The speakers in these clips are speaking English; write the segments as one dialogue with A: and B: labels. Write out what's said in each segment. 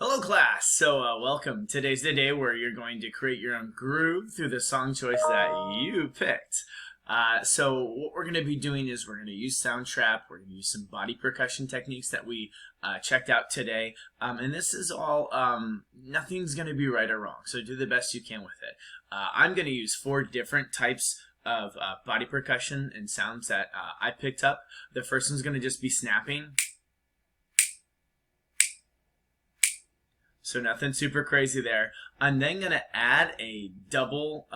A: Hello class! Welcome. Today's the day where you're going to create your own groove through the song choice that you picked. What we're going to be doing is we're going to use Soundtrap, we're going to use some body percussion techniques that we checked out today. And this is all, nothing's going to be right or wrong, so do the best you can with it. I'm going to use 4 different types of body percussion and sounds that I picked up. The first one's going to just be snapping. So nothing super crazy there. I'm then going to add a double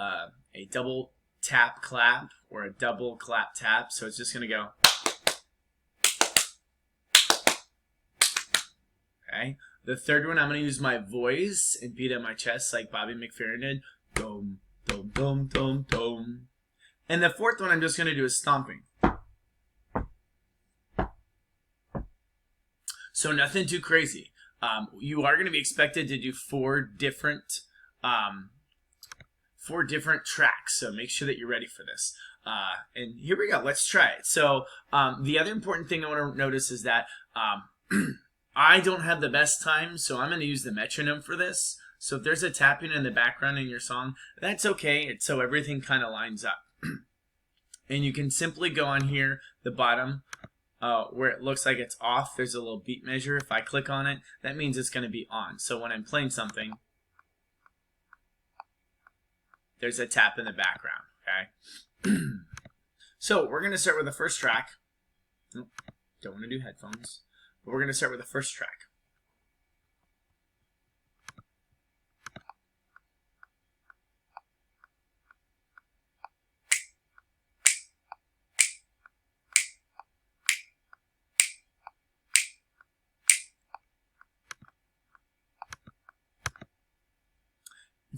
A: tap clap or a double clap tap. So it's just going to go. Okay. The third one, I'm going to use my voice and beat on my chest like Bobby McFerrin did. Dum, dum, dum, dum, dum. And the fourth one I'm just going to do is stomping. So nothing too crazy. You are going to be expected to do 4 different tracks, so make sure that you're ready for this. And here we go. Let's try it. So the other important thing I want to notice is that I don't have the best time, so I'm going to use the metronome for this. So if there's a tapping in the background in your song, that's okay. It's so everything kind of lines up. And you can simply go on here, the bottom, where it looks like it's off, there's a little beat measure. If I click on it, that means it's going to be on. So when I'm playing something, there's a tap in the background, okay? So we're going to start with the first track. Nope, don't want to do headphones. But we're going to start with the first track.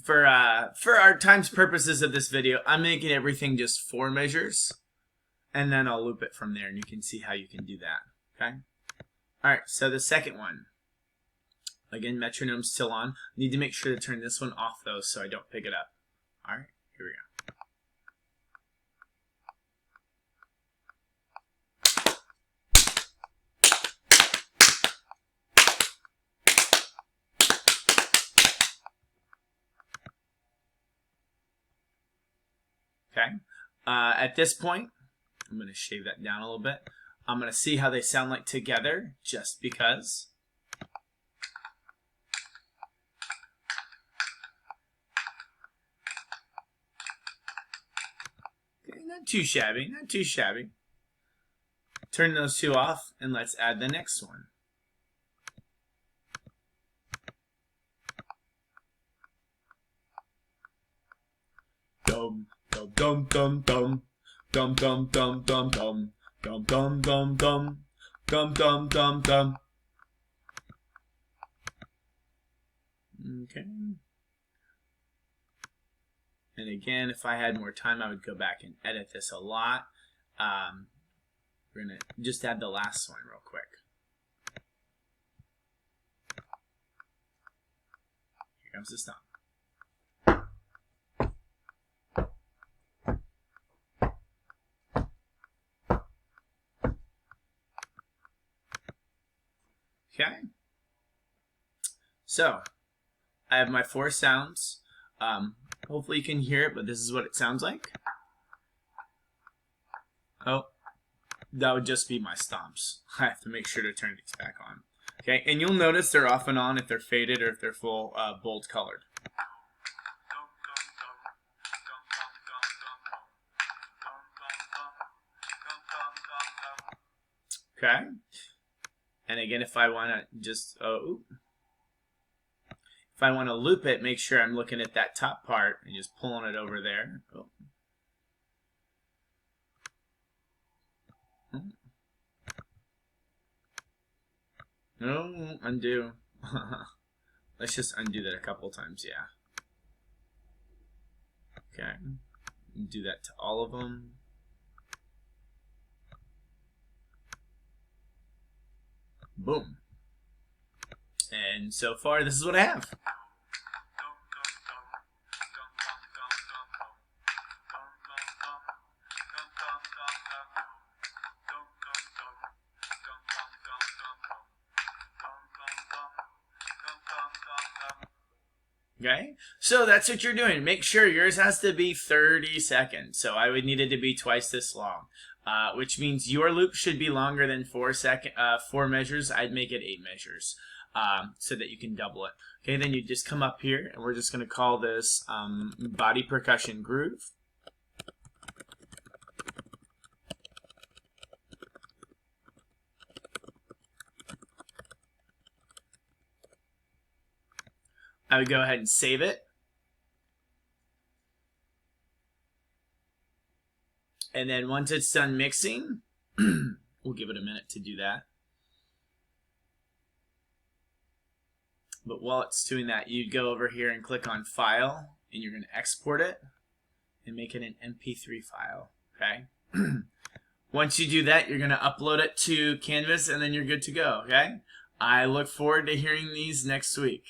A: For our time's purposes of this video, I'm making everything just 4 measures, and then I'll loop it from there, and you can see how you can do that, okay? Alright, so the second one. Again, metronome's still on. Need to make sure to turn this one off, though, so I don't pick it up. Alright, here we go. Okay. At this point, I'm going to shave that down a little bit. I'm going to see how they sound like together, just because. Okay, not too shabby, not too shabby. Turn those 2 off, and let's add the next one. Dum. Dum dum dum dum dum dum dum dum dum dum dum dum dum dum dum dum. Okay. And again, if I had more time, I would go back and edit this a lot. We're gonna just add the last one real quick. Here comes the stomp. Okay, so I have my 4 sounds. Hopefully you can hear it, but this is what it sounds like. Oh, that would just be my stomps. I have to make sure to turn these back on. Okay, and you'll notice they're off and on if they're faded or if they're full bold colored. Okay. And again, if I want to just, if I want to loop it, make sure I'm looking at that top part and just pulling it over there. Oh. No, undo. Let's just undo that a couple times, yeah. Okay. Do that to all of them. Boom. And so far, this is what I have. Okay, so that's what you're doing. Make sure yours has to be 30 seconds. So I would need it to be twice this long, which means your loop should be longer than 4 measures. I'd make it 8 measures so that you can double it. Okay, then you just come up here, and we're just going to call this body percussion groove. I would go ahead and save it. And then once it's done mixing, we'll give it a minute to do that. But while it's doing that, you'd go over here and click on File, and you're going to export it and make it an MP3 file. Okay. Once you do that, you're going to upload it to Canvas, and then you're good to go. Okay. I look forward to hearing these next week.